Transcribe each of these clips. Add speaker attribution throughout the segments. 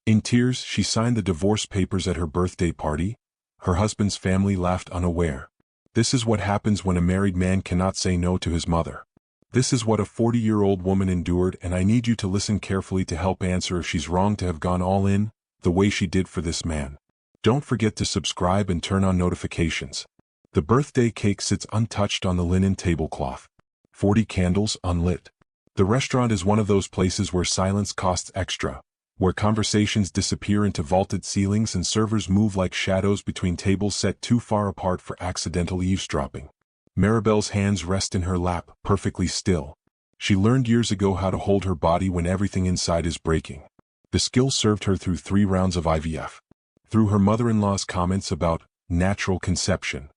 Speaker 1: In tears, she signed the divorce papers at her birthday party. Her husband's family laughed unaware. This is what happens when a married man cannot say no to his mother. This is what a 40-year-old woman endured, and I need you to listen carefully to help answer if she's wrong to have gone all in, the way she did for this man. Don't forget to subscribe and turn on notifications. The birthday cake sits untouched on the linen tablecloth. 40 candles unlit. The restaurant is one of those places where silence costs extra, where conversations disappear into vaulted ceilings and servers move like shadows between tables set too far apart for accidental eavesdropping. Maribel's hands rest in her lap, perfectly still. She learned years ago how to hold her body when everything inside is breaking. The skill served her through 3 rounds of IVF. Through her mother-in-law's comments about natural conception.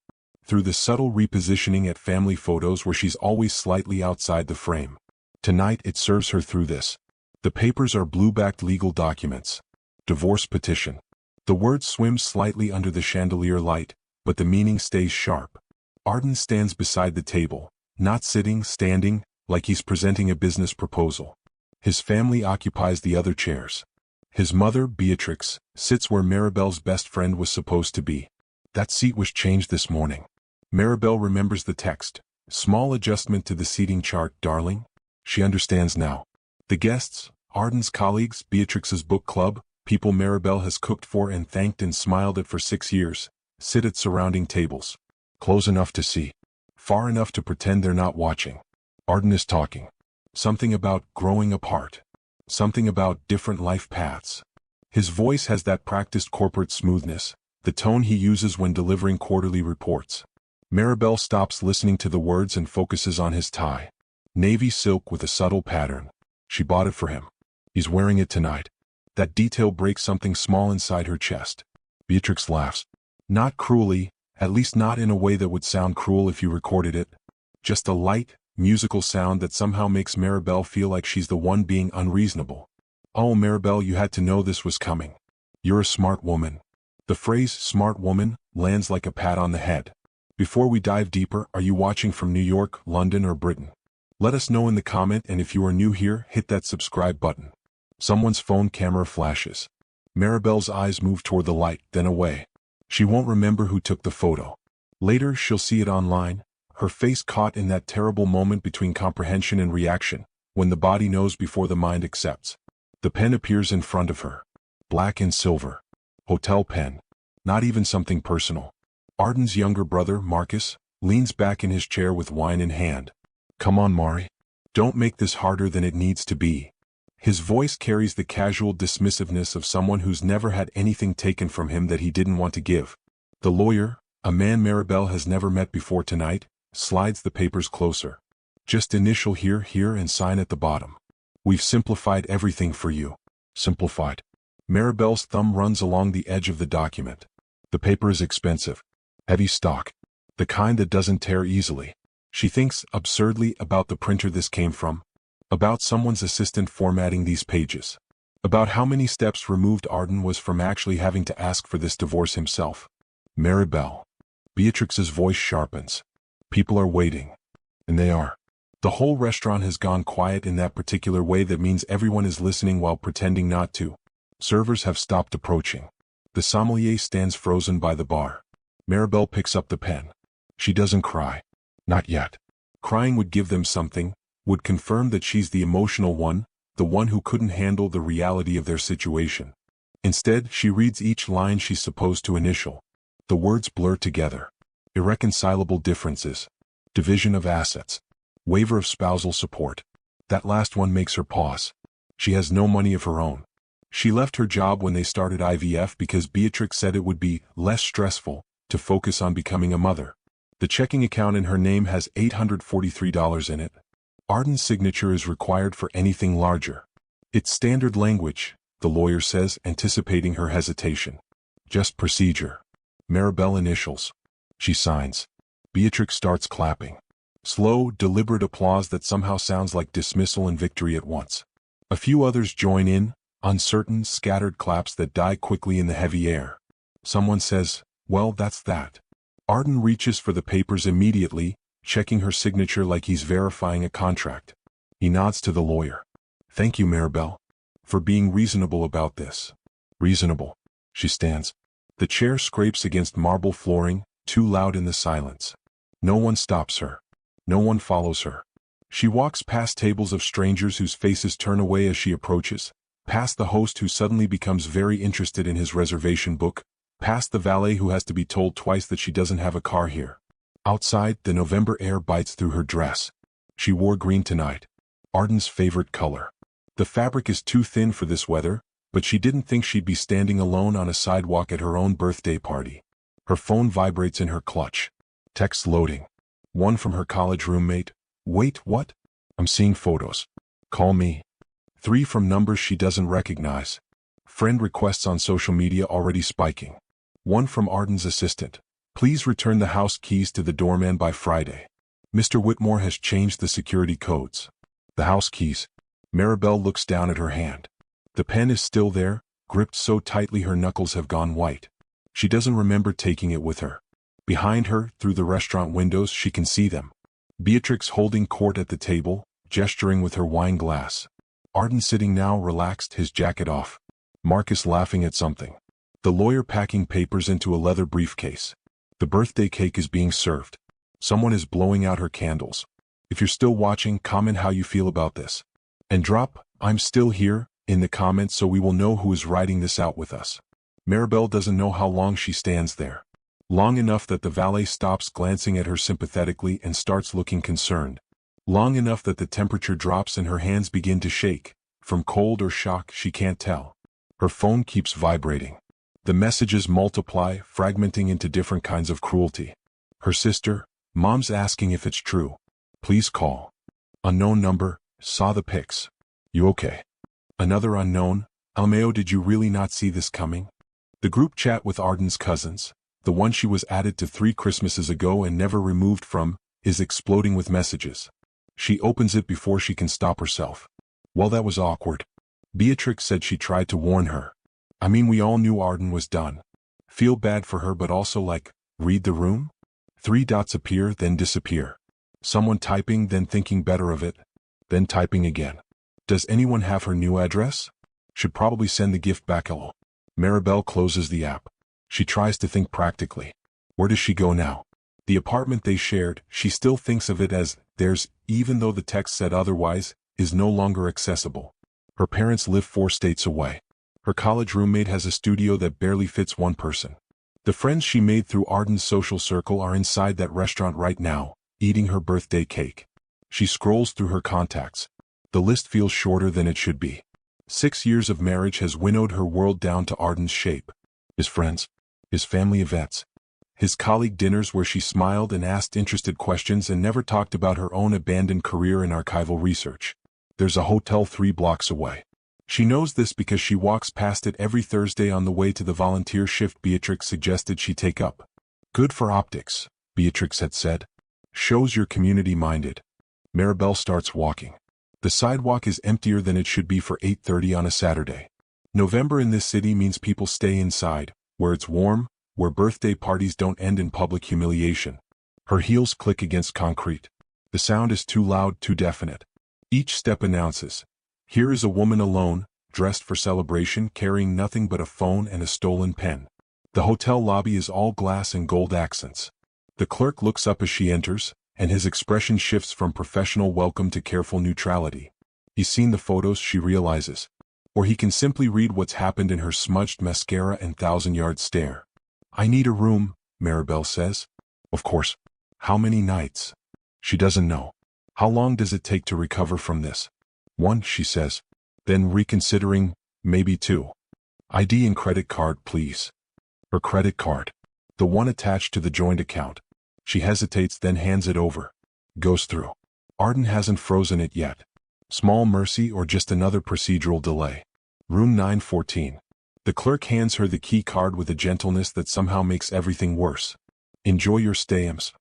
Speaker 1: Through the subtle repositioning at family photos where she's always slightly outside the frame. Tonight it serves her through this. The papers are blue-backed legal documents. Divorce petition. The words swim slightly under the chandelier light, but the meaning stays sharp. Arden stands beside the table, not sitting, standing, like he's presenting a business proposal. His family occupies the other chairs. His mother, Beatrix, sits where Maribel's best friend was supposed to be. That seat was changed this morning. Maribel remembers the text. Small adjustment to the seating chart, darling. She understands now. The guests, Arden's colleagues, Beatrix's book club, people Maribel has cooked for and thanked and smiled at for 6 years, sit at surrounding tables. Close enough to see. Far enough to pretend they're not watching. Arden is talking. Something about growing apart. Something about different life paths. His voice has that practiced corporate smoothness, the tone he uses when delivering quarterly reports. Maribel stops listening to the words and focuses on his tie. Navy silk with a subtle pattern. She bought it for him. He's wearing it tonight. That detail breaks something small inside her chest. Beatrix laughs. Not cruelly, at least not in a way that would sound cruel if you recorded it. Just a light, musical sound that somehow makes Maribel feel like she's the one being unreasonable. Oh, Maribel, you had to know this was coming. You're a smart woman. The phrase smart woman lands like a pat on the head. Before we dive deeper, are you watching from New York, London, or Britain? Let us know in the comment, and if you are new here, hit that subscribe button. Someone's phone camera flashes. Maribel's eyes move toward the light, then away. She won't remember who took the photo. Later, she'll see it online, her face caught in that terrible moment between comprehension and reaction, when the body knows before the mind accepts. The pen appears in front of her. Black and silver. Hotel pen. Not even something personal. Arden's younger brother, Marcus, leans back in his chair with wine in hand. Come on, Mari. Don't make this harder than it needs to be. His voice carries the casual dismissiveness of someone who's never had anything taken from him that he didn't want to give. The lawyer, a man Maribel has never met before tonight, slides the papers closer. Just initial here, and sign at the bottom. We've simplified everything for you. Simplified. Maribel's thumb runs along the edge of the document. The paper is expensive. Heavy stock. The kind that doesn't tear easily. She thinks absurdly about the printer this came from. About someone's assistant formatting these pages. About how many steps removed Arden was from actually having to ask for this divorce himself. Maribel. Beatrix's voice sharpens. People are waiting. And they are. The whole restaurant has gone quiet in that particular way that means everyone is listening while pretending not to. Servers have stopped approaching. The sommelier stands frozen by the bar. Maribel picks up the pen. She doesn't cry. Not yet. Crying would give them something, would confirm that she's the emotional one, the one who couldn't handle the reality of their situation. Instead, she reads each line she's supposed to initial. The words blur together. Irreconcilable differences. Division of assets. Waiver of spousal support. That last one makes her pause. She has no money of her own. She left her job when they started IVF because Beatrix said it would be less stressful to focus on becoming a mother. The checking account in her name has $843 in it. Arden's signature is required for anything larger. It's standard language, the lawyer says, anticipating her hesitation. Just procedure. Maribel initials. She signs. Beatrix starts clapping. Slow, deliberate applause that somehow sounds like dismissal and victory at once. A few others join in, uncertain, scattered claps that die quickly in the heavy air. Someone says, "Well, that's that." Arden reaches for the papers immediately, checking her signature like he's verifying a contract. He nods to the lawyer. "Thank you, Maribel, for being reasonable about this. Reasonable. She stands. The chair scrapes against marble flooring, too loud in the silence. No one stops her. No one follows her. She walks past tables of strangers whose faces turn away as she approaches, past the host who suddenly becomes very interested in his reservation book, past the valet who has to be told twice that she doesn't have a car here. Outside, the November air bites through her dress. She wore green tonight. Arden's favorite color. The fabric is too thin for this weather, but she didn't think she'd be standing alone on a sidewalk at her own birthday party. Her phone vibrates in her clutch. Text loading. One from her college roommate. Wait, what? I'm seeing photos. Call me. 3 from numbers she doesn't recognize. Friend requests on social media already spiking. 1 from Arden's assistant. Please return the house keys to the doorman by Friday. Mr. Whitmore has changed the security codes. The house keys. Maribel looks down at her hand. The pen is still there, gripped so tightly her knuckles have gone white. She doesn't remember taking it with her. Behind her, through the restaurant windows, she can see them. Beatrix holding court at the table, gesturing with her wine glass. Arden sitting now relaxed, his jacket off. Marcus laughing at something. The lawyer packing papers into a leather briefcase. The birthday cake is being served. Someone is blowing out her candles. If you're still watching, comment how you feel about this. And drop, "I'm still here," in the comments so we will know who is writing this out with us. Maribel doesn't know how long she stands there. Long enough that the valet stops glancing at her sympathetically and starts looking concerned. Long enough that the temperature drops and her hands begin to shake. From cold or shock, she can't tell. Her phone keeps vibrating. The messages multiply, fragmenting into different kinds of cruelty. Her sister, "Mom's asking if it's true. Please call." Unknown number, "Saw the pics. You okay?" Another unknown, "Almeo, did you really not see this coming?" The group chat with Arden's cousins, the one she was added to 3 Christmases ago and never removed from, is exploding with messages. She opens it before she can stop herself. Well, that was awkward. Beatrix said she tried to warn her. I mean, we all knew Arden was done. Feel bad for her, but also like, read the room? 3 dots appear, then disappear. Someone typing, then thinking better of it, then typing again. Does anyone have her new address? Should probably send the gift back. Hello. Maribel closes the app. She tries to think practically. Where does she go now? The apartment they shared, she still thinks of it as theirs, even though the text said otherwise, is no longer accessible. Her parents live 4 states away. Her college roommate has a studio that barely fits 1 person. The friends she made through Arden's social circle are inside that restaurant right now, eating her birthday cake. She scrolls through her contacts. The list feels shorter than it should be. 6 years of marriage has winnowed her world down to Arden's shape. His friends. His family events. His colleague dinners where she smiled and asked interested questions and never talked about her own abandoned career in archival research. There's a hotel 3 blocks away. She knows this because she walks past it every Thursday on the way to the volunteer shift Beatrix suggested she take up. Good for optics, Beatrix had said. Shows you're community-minded. Maribel starts walking. The sidewalk is emptier than it should be for 8:30 on a Saturday. November in this city means people stay inside, where it's warm, where birthday parties don't end in public humiliation. Her heels click against concrete. The sound is too loud, too definite. Each step announces, here is a woman alone, dressed for celebration, carrying nothing but a phone and a stolen pen. The hotel lobby is all glass and gold accents. The clerk looks up as she enters, and his expression shifts from professional welcome to careful neutrality. He's seen the photos, she realizes. Or he can simply read what's happened in her smudged mascara and 1,000-yard stare. I need a room, Maribel says. Of course. How many nights? She doesn't know. How long does it take to recover from this? 1, she says. Then reconsidering, maybe 2. ID and credit card, please. Her credit card. The one attached to the joint account. She hesitates, then hands it over. Goes through. Arden hasn't frozen it yet. Small mercy or just another procedural delay. Room 914. The clerk hands her the key card with a gentleness that somehow makes everything worse. Enjoy your stay, Ms.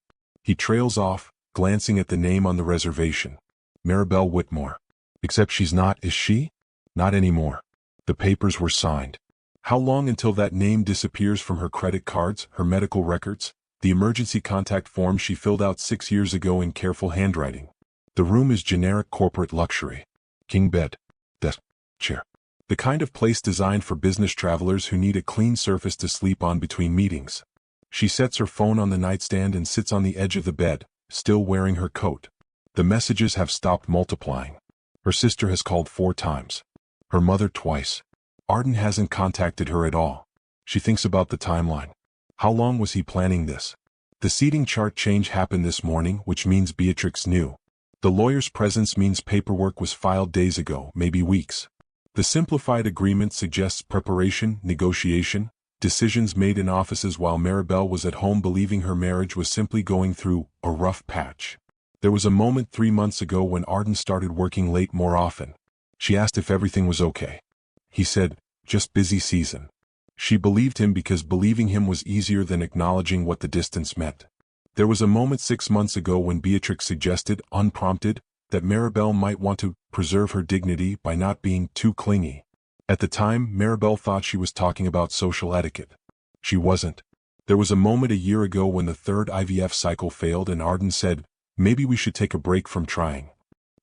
Speaker 1: He trails off, glancing at the name on the reservation. Maribel Whitmore. Except she's not, is she? Not anymore. The papers were signed. How long until that name disappears from her credit cards, her medical records, the emergency contact form she filled out 6 years ago in careful handwriting? The room is generic corporate luxury. King bed. Desk. Chair. The kind of place designed for business travelers who need a clean surface to sleep on between meetings. She sets her phone on the nightstand and sits on the edge of the bed, still wearing her coat. The messages have stopped multiplying. Her sister has called 4 times. Her mother twice. Arden hasn't contacted her at all. She thinks about the timeline. How long was he planning this? The seating chart change happened this morning, which means Beatrix knew. The lawyer's presence means paperwork was filed days ago, maybe weeks. The simplified agreement suggests preparation, negotiation, decisions made in offices while Maribel was at home believing her marriage was simply going through a rough patch. There was a moment 3 months ago when Arden started working late more often. She asked if everything was okay. He said, just busy season. She believed him because believing him was easier than acknowledging what the distance meant. There was a moment 6 months ago when Beatrix suggested, unprompted, that Maribel might want to preserve her dignity by not being too clingy. At the time, Maribel thought she was talking about social etiquette. She wasn't. There was a moment a year ago when the 3rd IVF cycle failed and Arden said, maybe we should take a break from trying.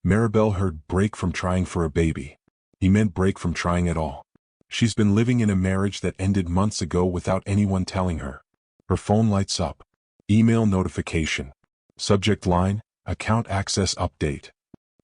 Speaker 1: Maribel heard break from trying for a baby. He meant break from trying at all. She's been living in a marriage that ended months ago without anyone telling her. Her phone lights up. Email notification. Subject line, account access update.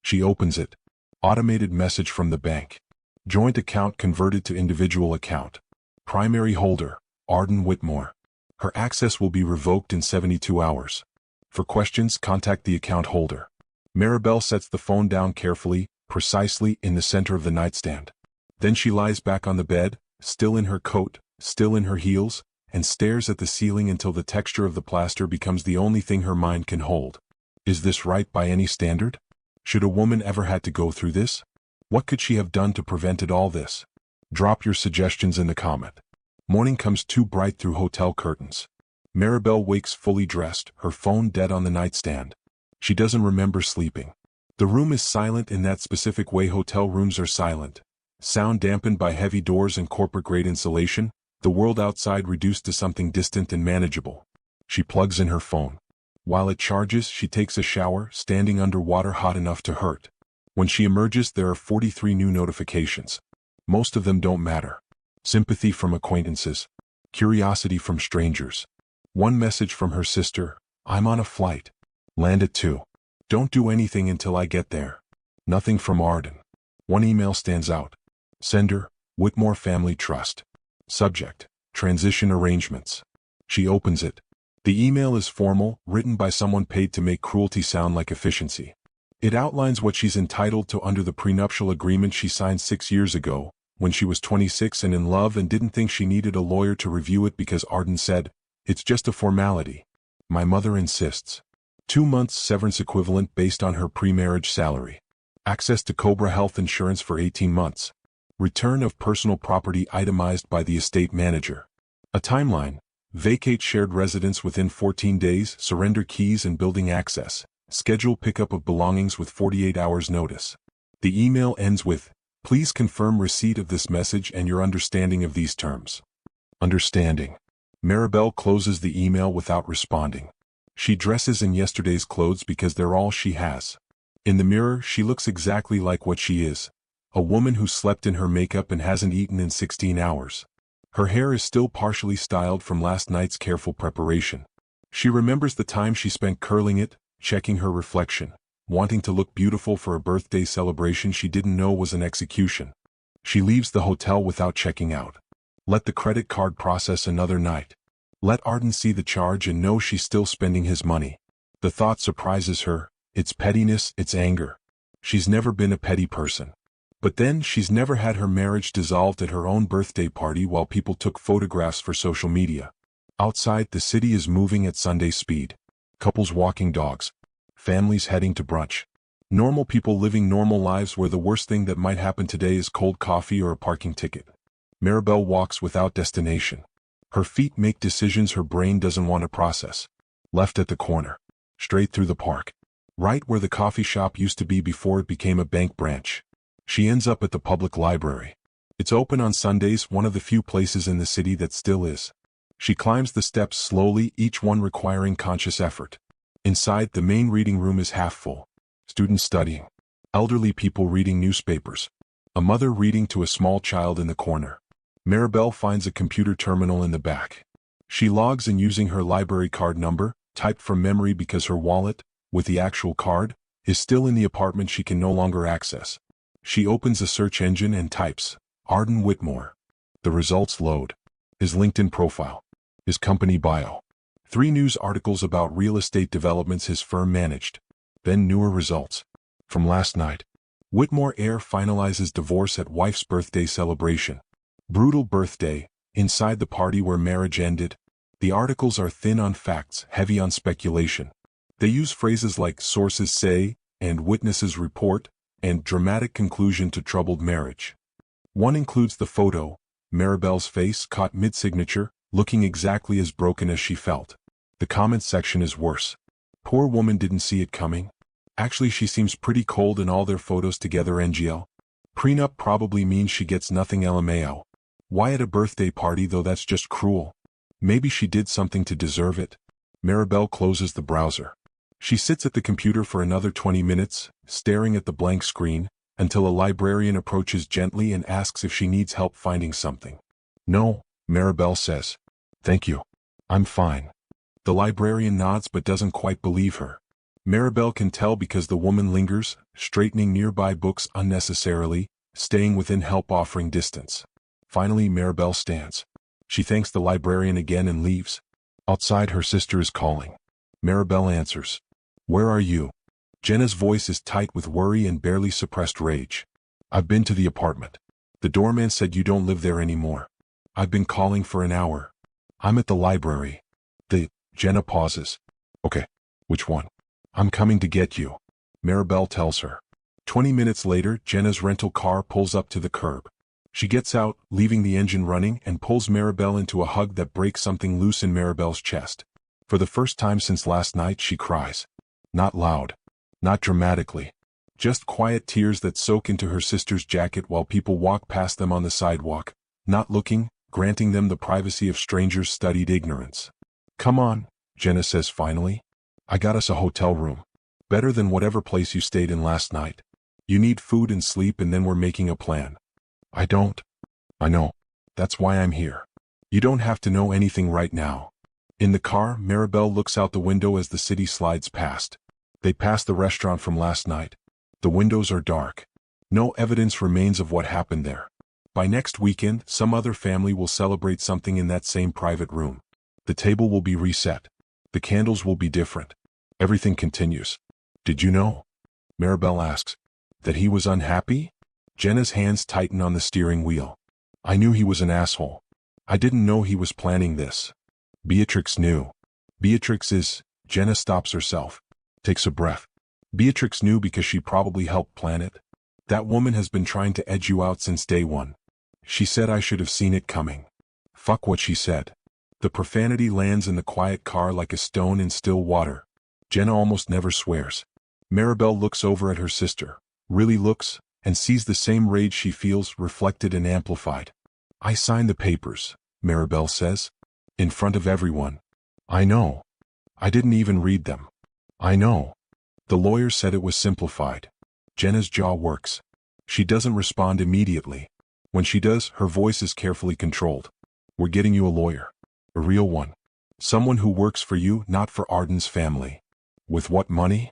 Speaker 1: She opens it. Automated message from the bank. Joint account converted to individual account. Primary holder, Arden Whitmore. Her access will be revoked in 72 hours. For questions, contact the account holder. Maribel sets the phone down carefully, precisely in the center of the nightstand. Then she lies back on the bed, still in her coat, still in her heels, and stares at the ceiling until the texture of the plaster becomes the only thing her mind can hold. Is this right by any standard? Should a woman ever had to go through this? What could she have done to prevent all this? Drop your suggestions in the comment. Morning comes too bright through hotel curtains. Maribel wakes fully dressed, her phone dead on the nightstand. She doesn't remember sleeping. The room is silent in that specific way hotel rooms are silent. Sound dampened by heavy doors and corporate-grade insulation, the world outside reduced to something distant and manageable. She plugs in her phone. While it charges, she takes a shower, standing under water hot enough to hurt. When she emerges, there are 43 new notifications. Most of them don't matter. Sympathy from acquaintances. Curiosity from strangers. One message from her sister, I'm on a flight. Land at 2. Don't do anything until I get there. Nothing from Arden. One email stands out. Sender, Whitmore Family Trust. Subject, transition arrangements. She opens it. The email is formal, written by someone paid to make cruelty sound like efficiency. It outlines what she's entitled to under the prenuptial agreement she signed 6 years ago, when she was 26 and in love and didn't think she needed a lawyer to review it because Arden said, it's just a formality. My mother insists. 2 months severance equivalent based on her pre-marriage salary. Access to Cobra health insurance for 18 months. Return of personal property itemized by the estate manager. A timeline. Vacate shared residence within 14 days, surrender keys and building access. Schedule pickup of belongings with 48 hours notice. The email ends with, please confirm receipt of this message and your understanding of these terms. Understanding. Maribel closes the email without responding. She dresses in yesterday's clothes because they're all she has. In the mirror, she looks exactly like what she is. A woman who slept in her makeup and hasn't eaten in 16 hours. Her hair is still partially styled from last night's careful preparation. She remembers the time she spent curling it, checking her reflection, wanting to look beautiful for a birthday celebration she didn't know was an execution. She leaves the hotel without checking out. Let the credit card process another night. Let Arden see the charge and know she's still spending his money. The thought surprises her. It's pettiness, it's anger. She's never been a petty person. But then she's never had her marriage dissolved at her own birthday party while people took photographs for social media. Outside, the city is moving at Sunday speed. Couples walking dogs. Families heading to brunch. Normal people living normal lives where the worst thing that might happen today is cold coffee or a parking ticket. Maribel walks without destination. Her feet make decisions her brain doesn't want to process. Left at the corner. Straight through the park. Right where the coffee shop used to be before it became a bank branch. She ends up at the public library. It's open on Sundays, one of the few places in the city that still is. She climbs the steps slowly, each one requiring conscious effort. Inside, the main reading room is half full. Students studying. Elderly people reading newspapers. A mother reading to a small child in the corner. Maribel finds a computer terminal in the back. She logs in using her library card number, typed from memory because her wallet, with the actual card, is still in the apartment she can no longer access. She opens a search engine and types, Arden Whitmore. The results load. His LinkedIn profile. His company bio. 3 news articles about real estate developments his firm managed. Then newer results. From last night. Whitmore heir finalizes divorce at wife's birthday celebration. Brutal birthday, inside the party where marriage ended. The articles are thin on facts, heavy on speculation. They use phrases like sources say, and witnesses report, and dramatic conclusion to troubled marriage. One includes the photo, Maribel's face caught mid-signature, looking exactly as broken as she felt. The comment section is worse. Poor woman didn't see it coming. Actually, she seems pretty cold in all their photos together. NGL. Prenup probably means she gets nothing. LMAO. Why at a birthday party though? That's just cruel. Maybe she did something to deserve it. Maribel closes the browser. She sits at the computer for another 20 minutes, staring at the blank screen, until a librarian approaches gently and asks if she needs help finding something. No, Maribel says. Thank you. I'm fine. The librarian nods but doesn't quite believe her. Maribel can tell because the woman lingers, straightening nearby books unnecessarily, staying within help-offering distance. Finally, Maribel stands. She thanks the librarian again and leaves. Outside, her sister is calling. Maribel answers. Where are you? Jenna's voice is tight with worry and barely suppressed rage. I've been to the apartment. The doorman said you don't live there anymore. I've been calling for an hour. I'm at the library. Jenna pauses. Okay. Which one? I'm coming to get you. Maribel tells her. 20 minutes later, Jenna's rental car pulls up to the curb. She gets out, leaving the engine running, and pulls Maribel into a hug that breaks something loose in Maribel's chest. For the first time since last night, she cries. Not loud. Not dramatically. Just quiet tears that soak into her sister's jacket while people walk past them on the sidewalk, not looking, granting them the privacy of strangers' studied ignorance. Come on, Jenna says finally. I got us a hotel room. Better than whatever place you stayed in last night. You need food and sleep and then we're making a plan. I don't. I know. That's why I'm here. You don't have to know anything right now. In the car, Maribel looks out the window as the city slides past. They pass the restaurant from last night. The windows are dark. No evidence remains of what happened there. By next weekend, some other family will celebrate something in that same private room. The table will be reset. The candles will be different. Everything continues. Did you know? Maribel asks. That he was unhappy? Jenna's hands tighten on the steering wheel. I knew he was an asshole. I didn't know he was planning this. Beatrix knew. Beatrix is... Jenna stops herself. Takes a breath. Beatrix knew because she probably helped plan it. That woman has been trying to edge you out since day one. She said I should have seen it coming. Fuck what she said. The profanity lands in the quiet car like a stone in still water. Jenna almost never swears. Maribel looks over at her sister, really looks, and sees the same rage she feels reflected and amplified. I signed the papers, Maribel says. In front of everyone. I know. I didn't even read them. I know. The lawyer said it was simplified. Jenna's jaw works. She doesn't respond immediately. When she does, her voice is carefully controlled. We're getting you a lawyer. A real one. Someone who works for you, not for Arden's family. With what money?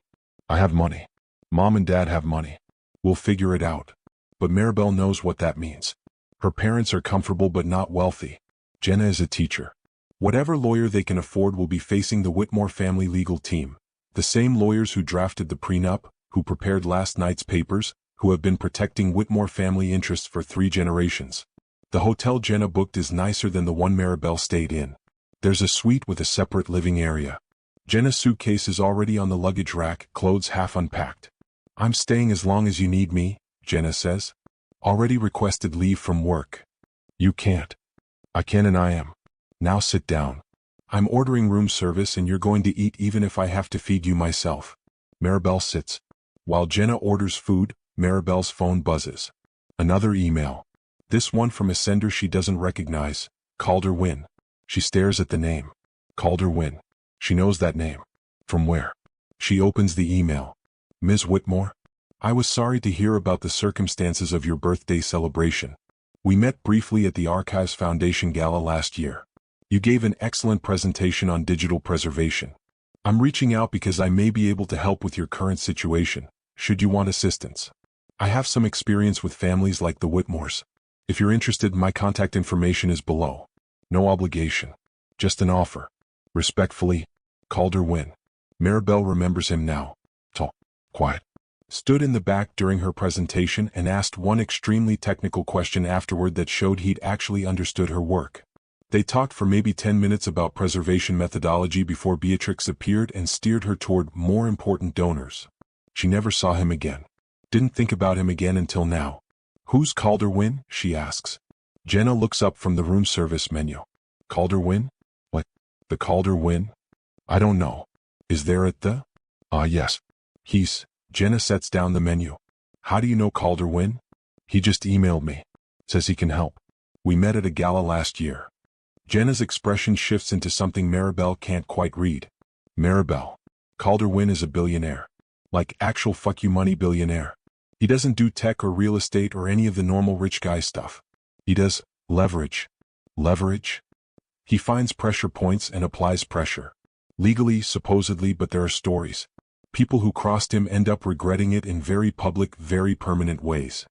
Speaker 1: I have money. Mom and Dad have money. We'll figure it out. But Maribel knows what that means. Her parents are comfortable but not wealthy. Jenna is a teacher. Whatever lawyer they can afford will be facing the Whitmore family legal team. The same lawyers who drafted the prenup, who prepared last night's papers, who have been protecting Whitmore family interests for 3 generations. The hotel Jenna booked is nicer than the one Maribel stayed in. There's a suite with a separate living area. Jenna's suitcase is already on the luggage rack, clothes half unpacked. I'm staying as long as you need me, Jenna says. Already requested leave from work. You can't. I can and I am. Now sit down. I'm ordering room service and you're going to eat even if I have to feed you myself. Maribel sits. While Jenna orders food, Maribel's phone buzzes. Another email. This one from a sender she doesn't recognize, Calder Wynn. She stares at the name. Calder Wynn. She knows that name. From where? She opens the email. Ms. Whitmore? I was sorry to hear about the circumstances of your birthday celebration. We met briefly at the Archives Foundation Gala last year. You gave an excellent presentation on digital preservation. I'm reaching out because I may be able to help with your current situation, should you want assistance. I have some experience with families like the Whitmores. If you're interested, my contact information is below. No obligation. Just an offer. Respectfully, Calder Wynn. Maribel remembers him now. Tall, quiet. Stood in the back during her presentation and asked one extremely technical question afterward that showed he'd actually understood her work. They talked for maybe 10 minutes about preservation methodology before Beatrix appeared and steered her toward more important donors. She never saw him again. Didn't think about him again until now. Who's Calder Wynn? She asks. Jenna looks up from the room service menu. Calder Wynn? What? The Calder Wynn? I don't know. Is there at the? Yes. He's. Jenna sets down the menu. How do you know Calder Wynn? He just emailed me. Says he can help. We met at a gala last year. Jenna's expression shifts into something Maribel can't quite read. Maribel. Calder Wynn is a billionaire. Like actual fuck you money billionaire. He doesn't do tech or real estate or any of the normal rich guy stuff. He does leverage. Leverage? He finds pressure points and applies pressure. Legally, supposedly, but there are stories. People who crossed him end up regretting it in very public, very permanent ways.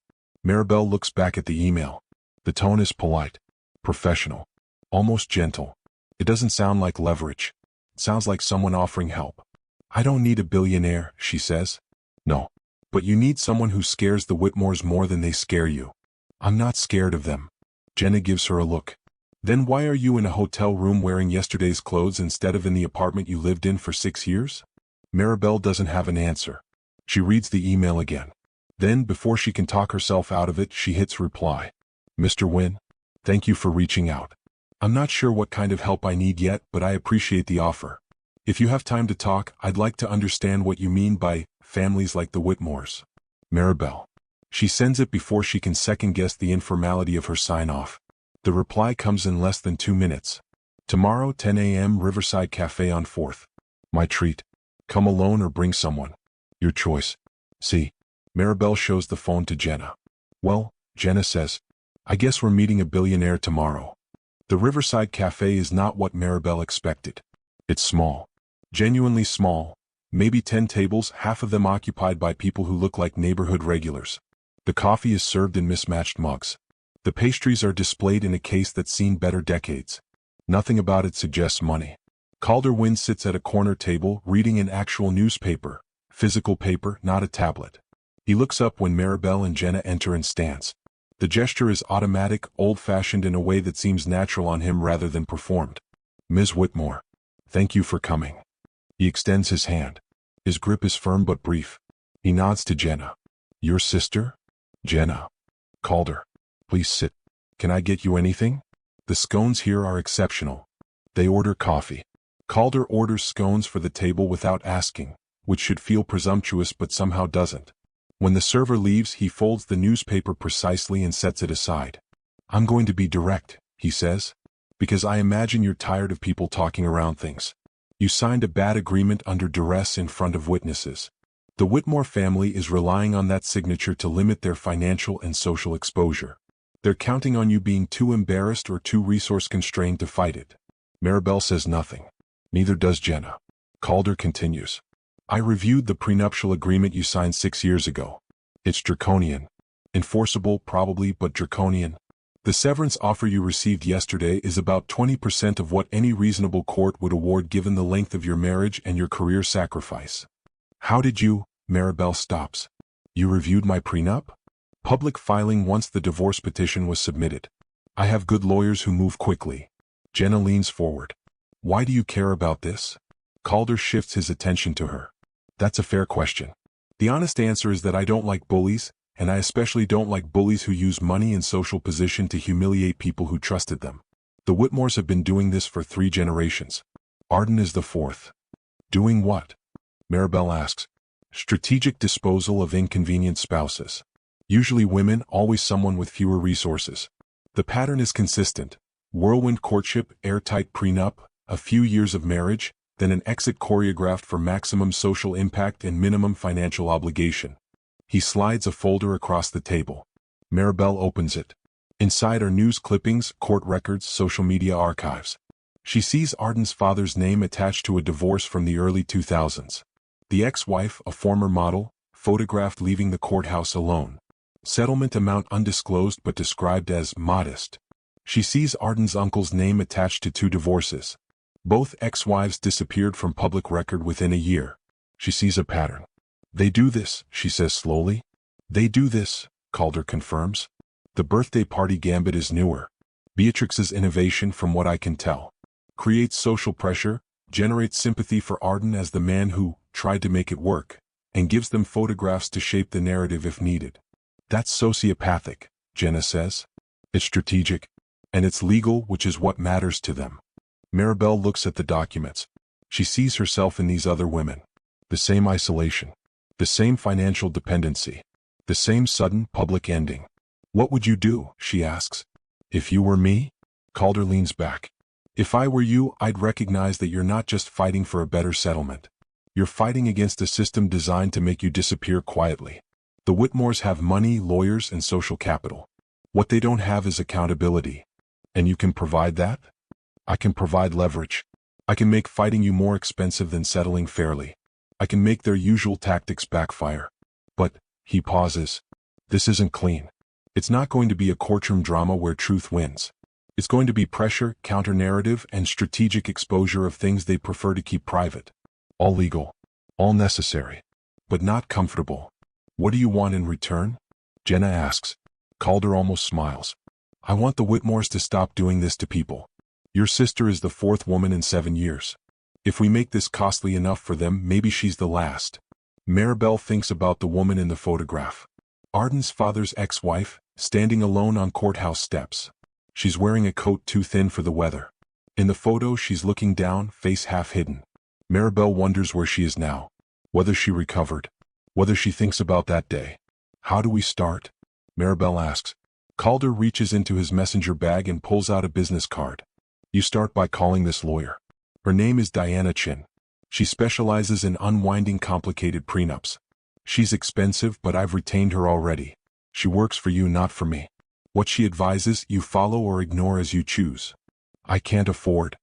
Speaker 1: Maribel looks back at the email. The tone is polite, professional, almost gentle. It doesn't sound like leverage. It sounds like someone offering help. I don't need a billionaire, she says. No. But you need someone who scares the Whitmores more than they scare you. I'm not scared of them. Jenna gives her a look. Then why are you in a hotel room wearing yesterday's clothes instead of in the apartment you lived in for 6 years? Maribel doesn't have an answer. She reads the email again. Then, before she can talk herself out of it, she hits reply. Mr. Wynn, thank you for reaching out. I'm not sure what kind of help I need yet, but I appreciate the offer. If you have time to talk, I'd like to understand what you mean by families like the Whitmores. Maribel. She sends it before she can second-guess the informality of her sign-off. The reply comes in less than 2 minutes. Tomorrow, 10 a.m., Riverside Cafe on 4th. My treat. Come alone or bring someone. Your choice. See. Maribel shows the phone to Jenna. Well, Jenna says, I guess we're meeting a billionaire tomorrow. The Riverside Cafe is not what Maribel expected. It's small. Genuinely small. Maybe 10 tables, half of them occupied by people who look like neighborhood regulars. The coffee is served in mismatched mugs. The pastries are displayed in a case that's seen better decades. Nothing about it suggests money. Calder Wynn sits at a corner table reading an actual newspaper, physical paper, not a tablet. He looks up when Maribel and Jenna enter and stands. The gesture is automatic, old-fashioned in a way that seems natural on him rather than performed. Ms. Whitmore, thank you for coming. He extends his hand. His grip is firm but brief. He nods to Jenna. Your sister? Jenna. Calder. Please sit. Can I get you anything? The scones here are exceptional. They order coffee. Calder orders scones for the table without asking, which should feel presumptuous but somehow doesn't. When the server leaves, he folds the newspaper precisely and sets it aside. I'm going to be direct, he says, because I imagine you're tired of people talking around things. You signed a bad agreement under duress in front of witnesses. The Whitmore family is relying on that signature to limit their financial and social exposure. They're counting on you being too embarrassed or too resource-constrained to fight it. Maribel says nothing. Neither does Jenna. Calder continues. I reviewed the prenuptial agreement you signed 6 years ago. It's draconian. Enforceable, probably, but draconian. The severance offer you received yesterday is about 20% of what any reasonable court would award given the length of your marriage and your career sacrifice. How did you? Maribel stops. You reviewed my prenup? Public filing once the divorce petition was submitted. I have good lawyers who move quickly. Jenna leans forward. Why do you care about this? Calder shifts his attention to her. That's a fair question. The honest answer is that I don't like bullies, and I especially don't like bullies who use money and social position to humiliate people who trusted them. The Whitmores have been doing this for 3 generations. Arden is the 4th. Doing what? Maribel asks. Strategic disposal of inconvenient spouses. Usually women, always someone with fewer resources. The pattern is consistent. Whirlwind courtship, airtight prenup, a few years of marriage, then an exit choreographed for maximum social impact and minimum financial obligation. He slides a folder across the table. Maribel opens it. Inside are news clippings, court records, social media archives. She sees Arden's father's name attached to a divorce from the early 2000s. The ex-wife, a former model, photographed leaving the courthouse alone. Settlement amount undisclosed but described as modest. She sees Arden's uncle's name attached to 2 divorces. Both ex-wives disappeared from public record within a year. She sees a pattern. They do this, she says slowly. They do this, Calder confirms. The birthday party gambit is newer. Beatrix's innovation, from what I can tell, creates social pressure, generates sympathy for Arden as the man who tried to make it work, and gives them photographs to shape the narrative if needed. That's sociopathic, Jenna says. It's strategic. And it's legal, which is what matters to them. Maribel looks at the documents. She sees herself in these other women. The same isolation. The same financial dependency. The same sudden public ending. What would you do, she asks. If you were me? Calder leans back. If I were you, I'd recognize that you're not just fighting for a better settlement. You're fighting against a system designed to make you disappear quietly. The Whitmores have money, lawyers, and social capital. What they don't have is accountability. And you can provide that? I can provide leverage. I can make fighting you more expensive than settling fairly. I can make their usual tactics backfire. But, he pauses. This isn't clean. It's not going to be a courtroom drama where truth wins. It's going to be pressure, counter-narrative, and strategic exposure of things they prefer to keep private. All legal. All necessary. But not comfortable. What do you want in return? Jenna asks. Calder almost smiles. I want the Whitmores to stop doing this to people. Your sister is the 4th woman in 7 years. If we make this costly enough for them, maybe she's the last. Maribel thinks about the woman in the photograph. Arden's father's ex-wife, standing alone on courthouse steps. She's wearing a coat too thin for the weather. In the photo, she's looking down, face half hidden. Maribel wonders where she is now. Whether she recovered. Whether she thinks about that day. How do we start? Maribel asks. Calder reaches into his messenger bag and pulls out a business card. You start by calling this lawyer. Her name is Diana Chin. She specializes in unwinding complicated prenups. She's expensive, but I've retained her already. She works for you, not for me. What she advises, you follow or ignore as you choose. I can't afford.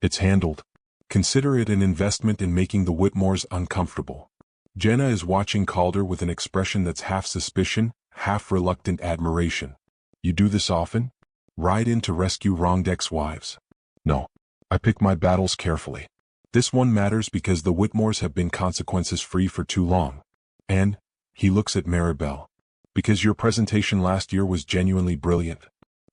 Speaker 1: It's handled. Consider it an investment in making the Whitmores uncomfortable. Jenna is watching Calder with an expression that's half suspicion, half reluctant admiration. You do this often? Ride in to rescue wronged ex-wives? No. I pick my battles carefully. This one matters because the Whitmores have been consequences-free for too long. And, he looks at Maribel. Because your presentation last year was genuinely brilliant.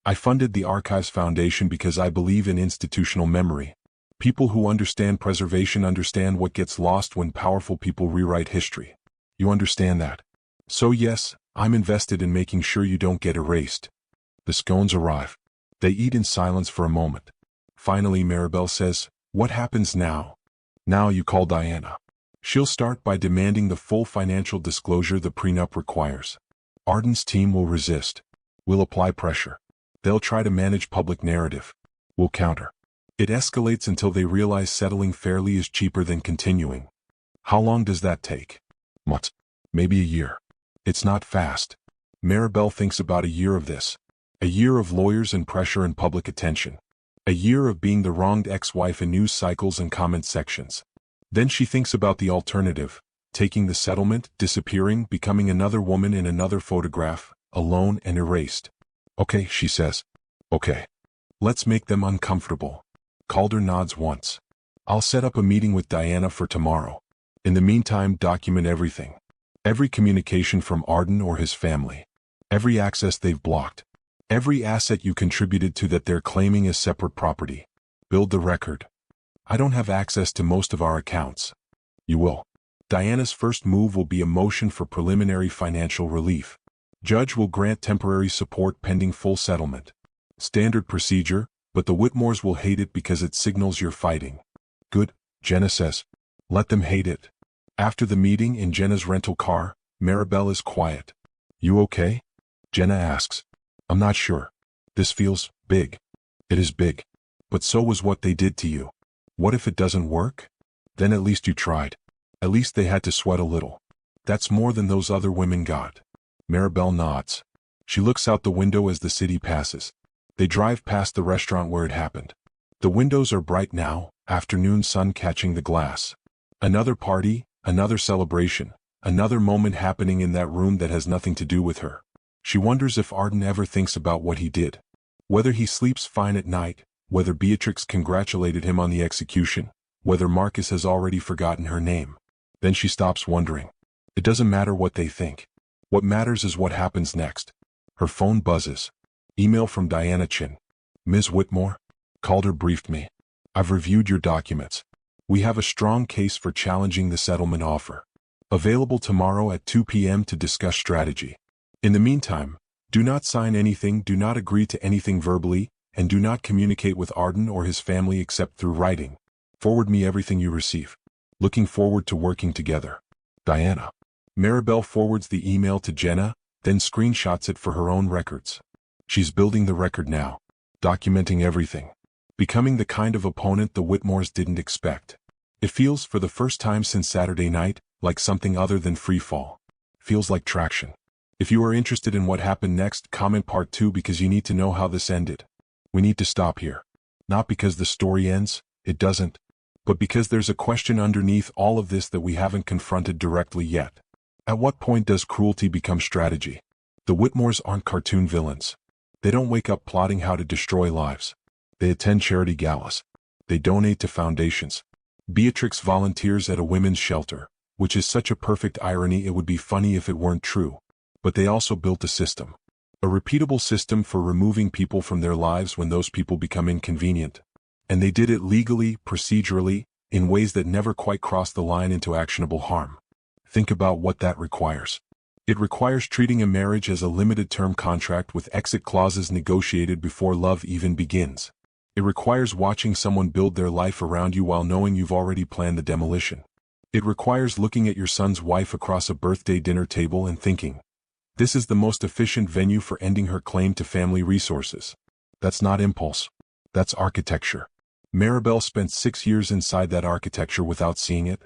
Speaker 1: I funded the Archives Foundation because I believe in institutional memory. People who understand preservation understand what gets lost when powerful people rewrite history. You understand that? So yes, I'm invested in making sure you don't get erased. The scones arrive. They eat in silence for a moment. Finally, Maribel says, what happens now? Now you call Diana. She'll start by demanding the full financial disclosure the prenup requires. Arden's team will resist. We'll apply pressure. They'll try to manage public narrative. We'll counter. It escalates until they realize settling fairly is cheaper than continuing. How long does that take? Months. Maybe a year. It's not fast. Maribel thinks about a year of this. A year of lawyers and pressure and public attention. A year of being the wronged ex-wife in news cycles and comment sections. Then she thinks about the alternative, taking the settlement, disappearing, becoming another woman in another photograph, alone and erased. Okay, she says. Okay. Let's make them uncomfortable. Calder nods once. I'll set up a meeting with Diana for tomorrow. In the meantime, document everything. Every communication from Arden or his family. Every access they've blocked. Every asset you contributed to that they're claiming as separate property. Build the record. I don't have access to most of our accounts. You will. Diana's first move will be a motion for preliminary financial relief. Judge will grant temporary support pending full settlement. Standard procedure, but the Whitmores will hate it because it signals you're fighting. Good, Jenna says. Let them hate it. After the meeting in Jenna's rental car, Maribel is quiet. You okay? Jenna asks. I'm not sure. This feels big. It is big. But so was what they did to you. What if it doesn't work? Then at least you tried. At least they had to sweat a little. That's more than those other women got. Maribel nods. She looks out the window as the city passes. They drive past the restaurant where it happened. The windows are bright now, afternoon sun catching the glass. Another party, another celebration, another moment happening in that room that has nothing to do with her. She wonders if Arden ever thinks about what he did. Whether he sleeps fine at night, whether Beatrix congratulated him on the execution, whether Marcus has already forgotten her name. Then she stops wondering. It doesn't matter what they think. What matters is what happens next. Her phone buzzes. Email from Diana Chin. Ms. Whitmore? Calder briefed me. I've reviewed your documents. We have a strong case for challenging the settlement offer. Available tomorrow at 2 p.m. to discuss strategy. In the meantime, do not sign anything, do not agree to anything verbally, and do not communicate with Arden or his family except through writing. Forward me everything you receive. Looking forward to working together. Diana. Maribel forwards the email to Jenna, then screenshots it for her own records. She's building the record now. Documenting everything. Becoming the kind of opponent the Whitmores didn't expect. It feels, for the first time since Saturday night, like something other than free fall. Feels like traction. If you are interested in what happened next, comment part 2 because you need to know how this ended. We need to stop here. Not because the story ends, it doesn't, but because there's a question underneath all of this that we haven't confronted directly yet. At what point does cruelty become strategy? The Whitmores aren't cartoon villains. They don't wake up plotting how to destroy lives. They attend charity galas. They donate to foundations. Beatrix volunteers at a women's shelter, which is such a perfect irony it would be funny if it weren't true. But they also built a system. A repeatable system for removing people from their lives when those people become inconvenient. And they did it legally, procedurally, in ways that never quite crossed the line into actionable harm. Think about what that requires. It requires treating a marriage as a limited-term contract with exit clauses negotiated before love even begins. It requires watching someone build their life around you while knowing you've already planned the demolition. It requires looking at your son's wife across a birthday dinner table and thinking, this is the most efficient venue for ending her claim to family resources. That's not impulse. That's architecture. Maribel spent 6 years inside that architecture without seeing it.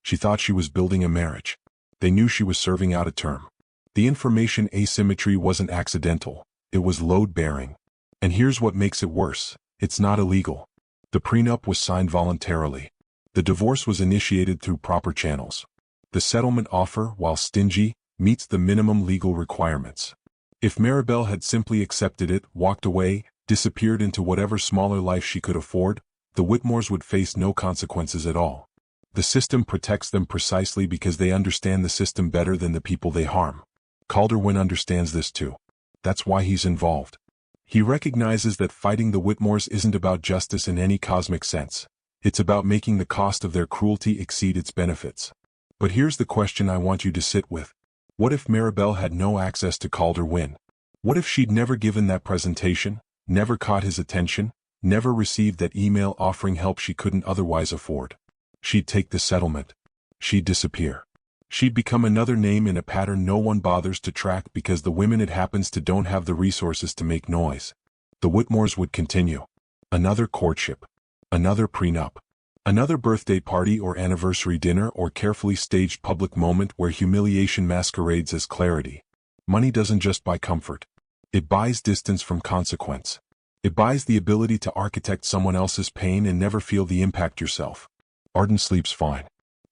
Speaker 1: She thought she was building a marriage. They knew she was serving out a term. The information asymmetry wasn't accidental. It was load-bearing. And here's what makes it worse. It's not illegal. The prenup was signed voluntarily. The divorce was initiated through proper channels. The settlement offer, while stingy, meets the minimum legal requirements. If Maribel had simply accepted it, walked away, disappeared into whatever smaller life she could afford, the Whitmores would face no consequences at all. The system protects them precisely because they understand the system better than the people they harm. Calderwin understands this too. That's why he's involved. He recognizes that fighting the Whitmores isn't about justice in any cosmic sense. It's about making the cost of their cruelty exceed its benefits. But here's the question I want you to sit with. What if Maribel had no access to Calderwin? What if she'd never given that presentation, never caught his attention, never received that email offering help she couldn't otherwise afford? She'd take the settlement. She'd disappear. She'd become another name in a pattern no one bothers to track because the women it happens to don't have the resources to make noise. The Whitmores would continue. Another courtship. Another prenup. Another birthday party or anniversary dinner or carefully staged public moment where humiliation masquerades as clarity. Money doesn't just buy comfort. It buys distance from consequence. It buys the ability to architect someone else's pain and never feel the impact yourself. Arden sleeps fine.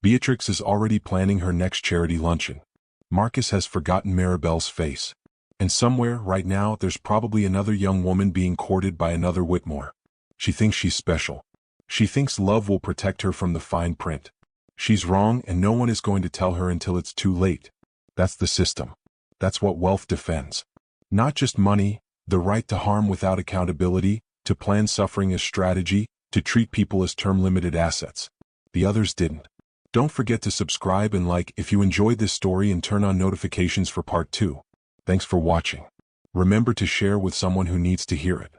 Speaker 1: Beatrix is already planning her next charity luncheon. Marcus has forgotten Maribel's face. And somewhere, right now, there's probably another young woman being courted by another Whitmore. She thinks she's special. She thinks love will protect her from the fine print. She's wrong and no one is going to tell her until it's too late. That's the system. That's what wealth defends. Not just money, the right to harm without accountability, to plan suffering as strategy, to treat people as term-limited assets. The others didn't. Don't forget to subscribe and like if you enjoyed this story and turn on notifications for part 2. Thanks for watching. Remember to share with someone who needs to hear it.